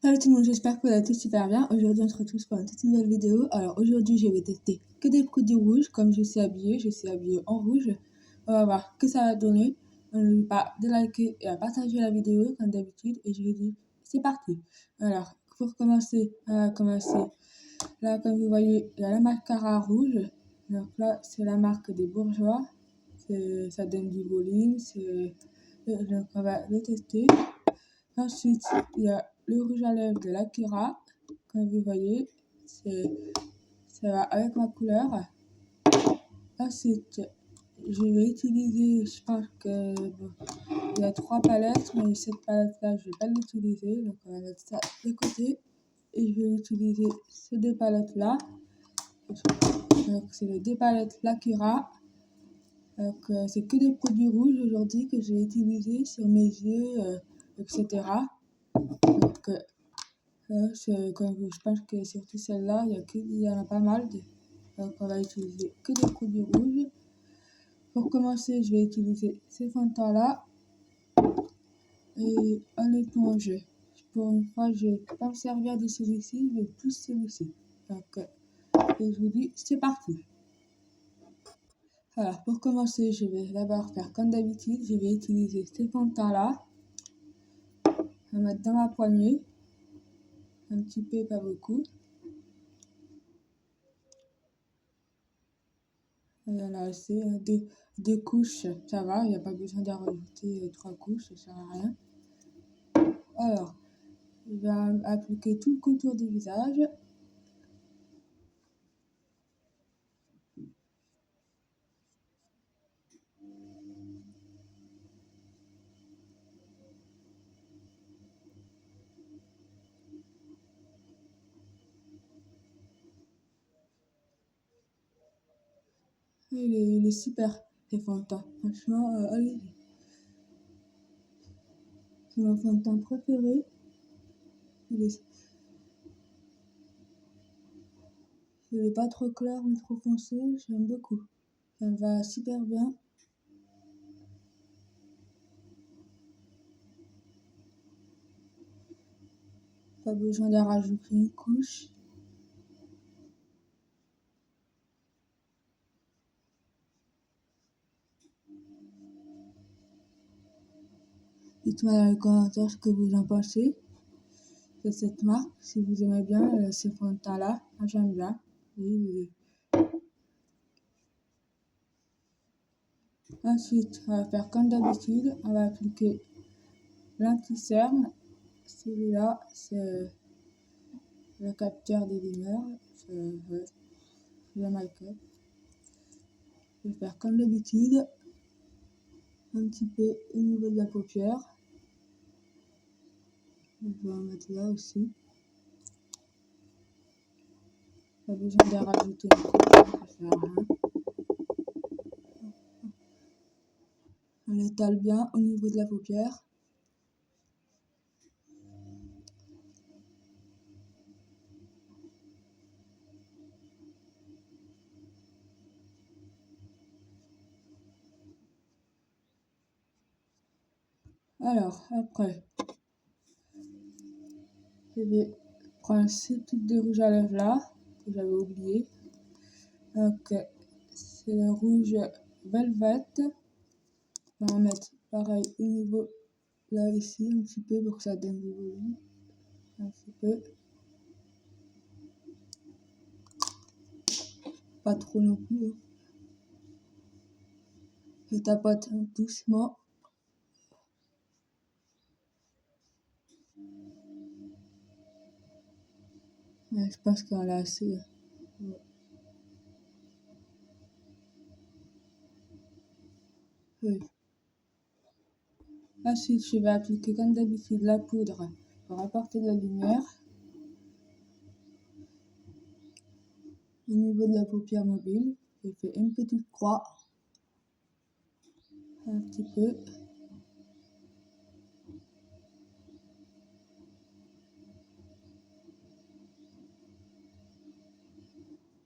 Salut tout le monde, j'espère que vous allez tous super bien. Aujourd'hui, on se retrouve pour une toute nouvelle vidéo. Alors aujourd'hui, je vais tester que des produits rouges. Comme je suis habillée en rouge. On va voir que ça va donner. N'oubliez pas de liker et à partager la vidéo comme d'habitude. Et je vous dis, c'est parti. Alors, pour commencer, là, comme vous voyez, il y a la mascara rouge. Donc là, c'est la marque des Bourgeois. Ça donne du volume. Donc on va le tester. Ensuite, il y a le rouge à lèvres de l'Akira. Comme vous voyez, ça va avec ma couleur. Ensuite, je vais utiliser, je pense que il y a 3 palettes, mais cette palette-là, je ne vais pas l'utiliser. Donc, on va mettre ça de côté. Et je vais utiliser ces 2 palettes-là. Donc, c'est les 2 palettes l'Akira. Donc, c'est que des produits rouges aujourd'hui que j'ai utilisés sur mes yeux, etc. Donc, je pense que surtout celle-là, il y en a pas mal. Donc, on va utiliser que des produits rouges. Pour commencer, je vais utiliser ces fonds de teint-là et un éponge. Pour une fois, je ne vais pas me servir de celui-ci, je vais plus celui-ci. Donc, et je vous dis, c'est parti. Alors, pour commencer, je vais d'abord faire comme d'habitude. Je vais utiliser ces fonds de teint-là. Je vais mettre dans ma poignée. Un petit peu, pas beaucoup. Il y en a assez, 2 couches, ça va, il n'y a pas besoin d'en rajouter 3 couches, ça sert à rien. Alors, je vais appliquer tout le contour du visage. Il est super, ces fonds de teint. Franchement, allez-y. C'est mon fond de teint préféré. Il est pas trop clair ni trop foncé, j'aime beaucoup. Ça me va super bien. Pas besoin d'en rajouter une couche. Dites-moi dans les commentaires ce que vous en pensez de cette marque, si vous aimez bien ces fonds de teint-là. Moi, j'aime bien. Oui. Ensuite, on va faire comme d'habitude, on va appliquer l'anti-cerne. Celui-là, c'est le capteur des lumières, c'est le make-up. Je vais faire comme d'habitude, un petit peu au niveau de la paupière. Je vais en mettre là aussi. Pas besoin de rajouter une couche, ça sert à rien. On l'étale bien au niveau de la paupière. Alors, après, je vais prendre ce type de rouge à lèvres là, que j'avais oublié. Donc, c'est le rouge Velvet. On va mettre pareil au niveau là ici, un petit peu pour que ça donne du volume. Un petit peu. Pas trop non plus. Hein. Je tapote doucement. Ouais, je pense qu'on a assez. Ouais. Oui. Ensuite, je vais appliquer comme d'habitude la poudre pour apporter de la lumière au niveau de la paupière mobile. Je fais une petite croix, un petit peu.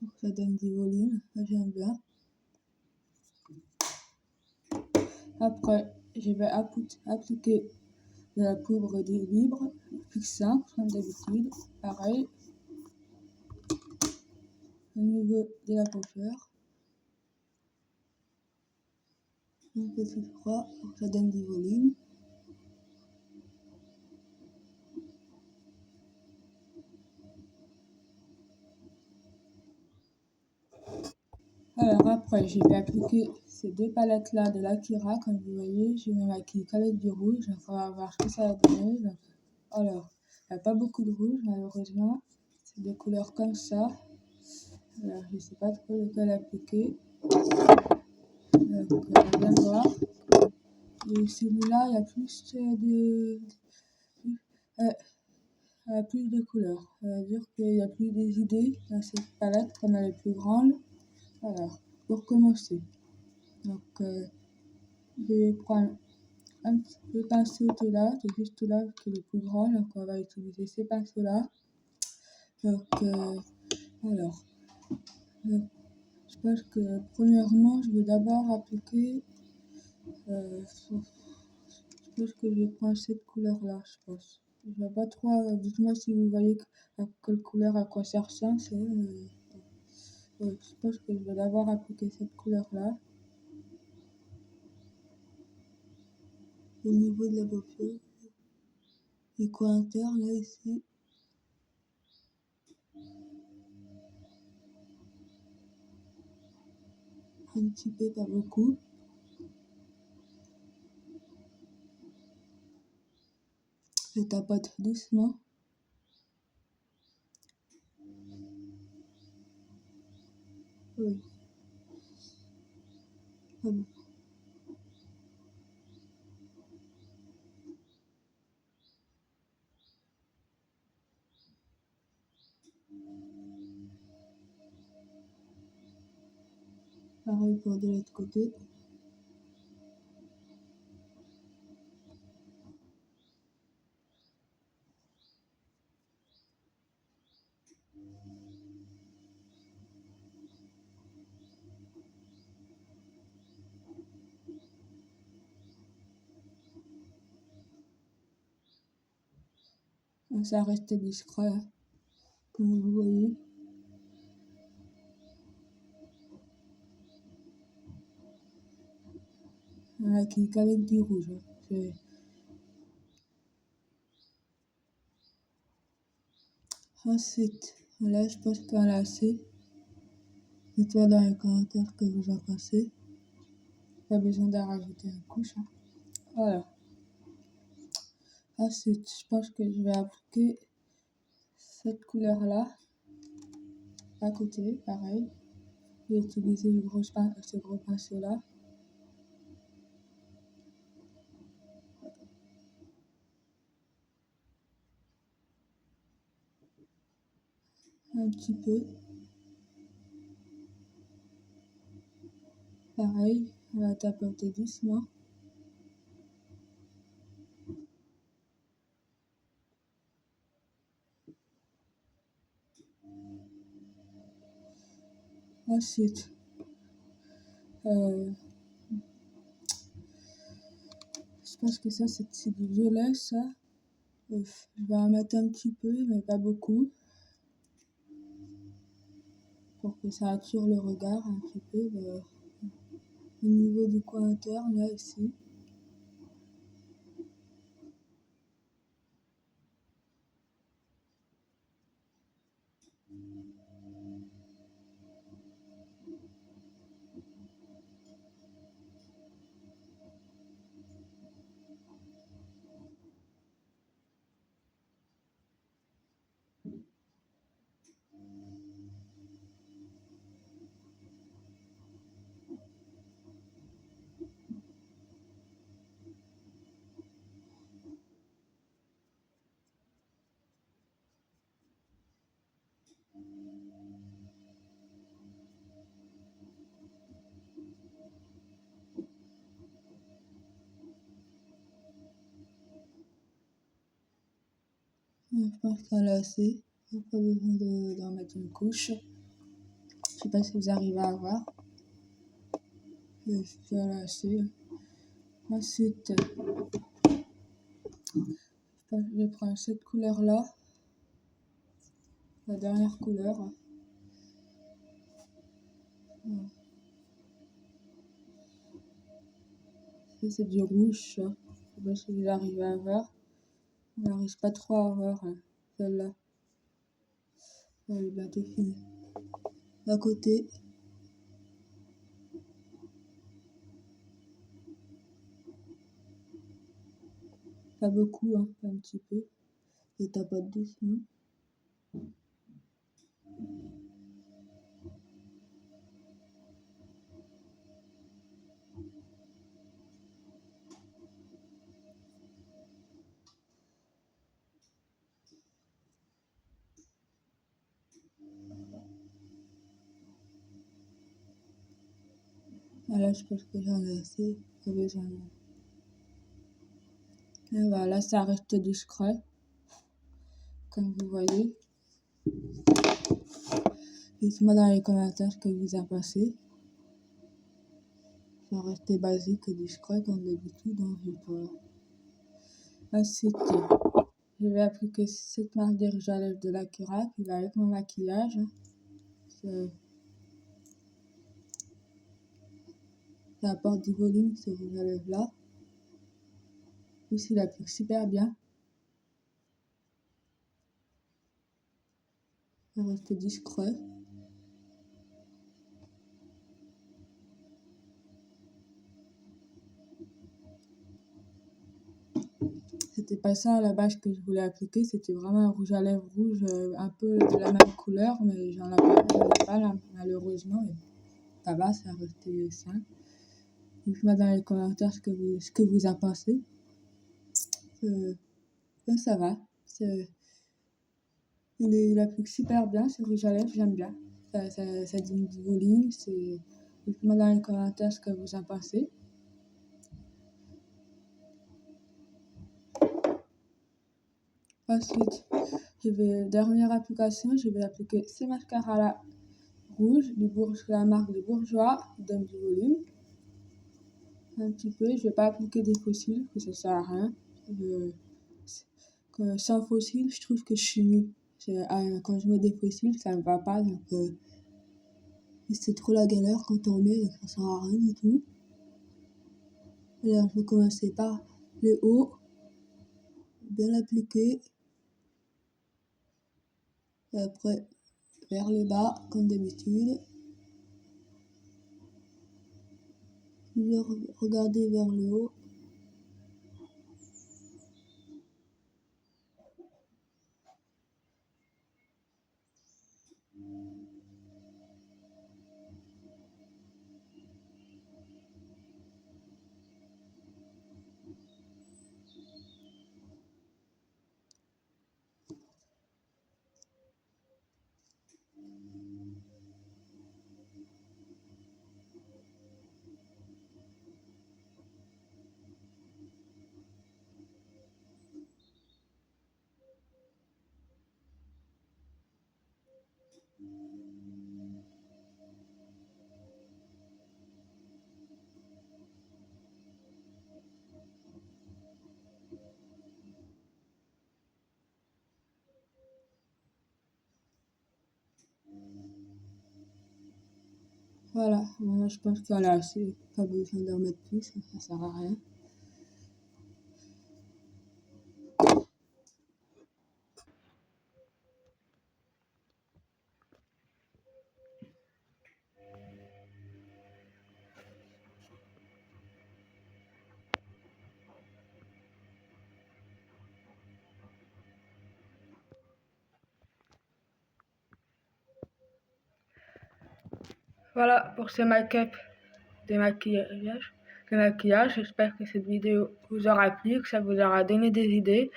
Pour que ça donne du volume, j'aime bien. Après, je vais appliquer de la poudre de libre plus simple, comme d'habitude. Pareil. Au niveau de la paupière. Un petit froid pour que ça donne du volume. Alors après, je vais appliquer ces deux palettes là de l'Akira. Comme vous voyez, je me maquille qu'avec du rouge. Donc on va voir ce que ça va donner. Donc, alors, il n'y a pas beaucoup de rouge malheureusement. C'est des couleurs comme ça. Alors, je ne sais pas trop lequel appliquer. Donc, on va bien voir. Et celui-là, il y a plus plus de couleurs. Ça veut dire qu'il y a plus des idées dans cette palette comme elle est plus grande. Alors, pour commencer, donc je vais prendre le pinceau là, c'est juste là qui est le plus grand, donc on va utiliser ces pinceaux là. Donc, alors, je pense que premièrement, je vais d'abord appliquer, je pense que je vais prendre cette couleur là, je pense. Je vois pas trop, dites-moi si vous voyez quelle couleur à quoi ça ressemble. Ouais, je pense que je vais d'abord appliquer cette couleur là. Au niveau de la paupière, les coins internes là ici. Un petit peu, pas beaucoup. Je tapote doucement. Oui. Ah bon. Pareil pour de l'autre côté. Ça reste discret, comme vous voyez. Voilà, qui qu'avec du rouge. Ensuite, là, je pense qu'on a assez. Dites-moi dans les commentaires que vous en pensez. Pas besoin d'en rajouter une couche. Hein. Voilà. Ensuite, je pense que je vais appliquer cette couleur-là à côté, pareil. Je vais utiliser ce gros pinceau-là. Un petit peu. Pareil, on va tapoter doucement. Ensuite, je pense que ça c'est du violet ça. Je vais en mettre un petit peu, mais pas beaucoup. Pour que ça attire le regard un petit peu au niveau du coin interne, là, ici. Je pense qu'on a assez. Il n'y a pas besoin d'en mettre une couche. Je sais pas si vous arrivez à voir. J'en ai assez. Ensuite, je Je vais prendre cette couleur-là, la dernière couleur. Voilà. Ça, c'est du rouge, ça. Je sais pas si vous arrivez à voir. On n'arrive pas trop à voir, celle-là. Elle est bientôt finie. À côté, pas beaucoup, hein, un petit peu. Et tapote dessus. Voilà, je pense que j'en ai assez. Pas besoin de... Et voilà, ça reste discret, comme vous voyez. Dites-moi dans les commentaires ce que vous en pensez. Ça reste basique et discret comme d'habitude, donc je vais pas... Ensuite, je vais appliquer cette marque de rouge à lèvres de l'Acura qui va avec mon maquillage. Ça apporte du volume, ce rouge à lèvres là. Aussi, il applique super bien. Ça reste discret. C'était pas ça à la base que je voulais appliquer, c'était vraiment un rouge à lèvres rouge, un peu de la même couleur, mais j'en ai pas là, malheureusement. Mais ça va, ça restait simple. Dites-moi dans les commentaires ce que vous en pensez. Ça va. Il applique super bien ce rouge à lèvres, j'aime bien. Ça donne du volume. Dites-moi dans les commentaires ce que vous en pensez. Ensuite, dernière application, je vais appliquer ce mascara là rouge, la marque du Bourjois, qui donne du volume. Un petit peu, je vais pas appliquer des fossiles, que ça sert à rien. Sans fossiles, je trouve que je suis nulle. Quand je mets des fossiles, ça ne va pas, donc c'est trop la galère quand on met, donc ça sert à rien du tout. Alors, je vais commencer par le haut, bien l'appliquer, et après vers le bas, comme d'habitude. Regarder vers le haut. Voilà, moi je pense qu'il y en a assez, pas besoin d'en mettre plus, ça sert à rien. Voilà pour ce make-up de maquillage. J'espère que cette vidéo vous aura plu, que ça vous aura donné des idées.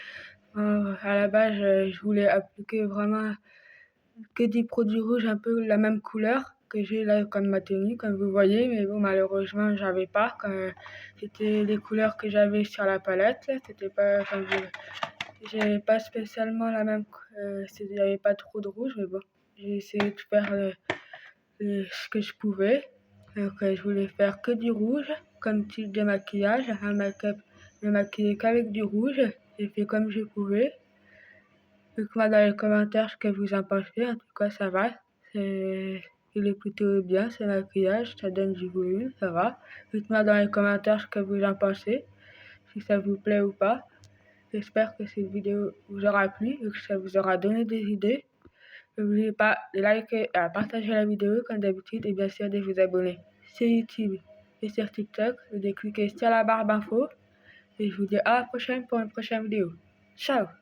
À la base, je voulais appliquer vraiment que des produits rouges un peu la même couleur que j'ai là comme ma tenue, comme vous voyez, mais bon, malheureusement, j'avais pas. C'était les couleurs que j'avais sur la palette, là, c'était pas, j'avais pas spécialement la même, il n'y avait pas trop de rouge, mais bon, j'ai essayé de faire ce que je pouvais. Donc, je voulais faire que du rouge comme type de maquillage, un make-up me maquiller qu'avec du rouge j'ai fait comme je pouvais. Dites-moi dans les commentaires ce que vous en pensez. En tout cas, ça va. Il est plutôt bien ce maquillage, ça donne du volume, ça va. Dites-moi dans les commentaires ce que vous en pensez, si ça vous plaît ou pas. J'espère que cette vidéo vous aura plu et que ça vous aura donné des idées. N'oubliez pas de liker et de partager la vidéo comme d'habitude et bien sûr de vous abonner sur YouTube et sur TikTok et de cliquer sur la barre d'infos. Et je vous dis à la prochaine pour une prochaine vidéo. Ciao!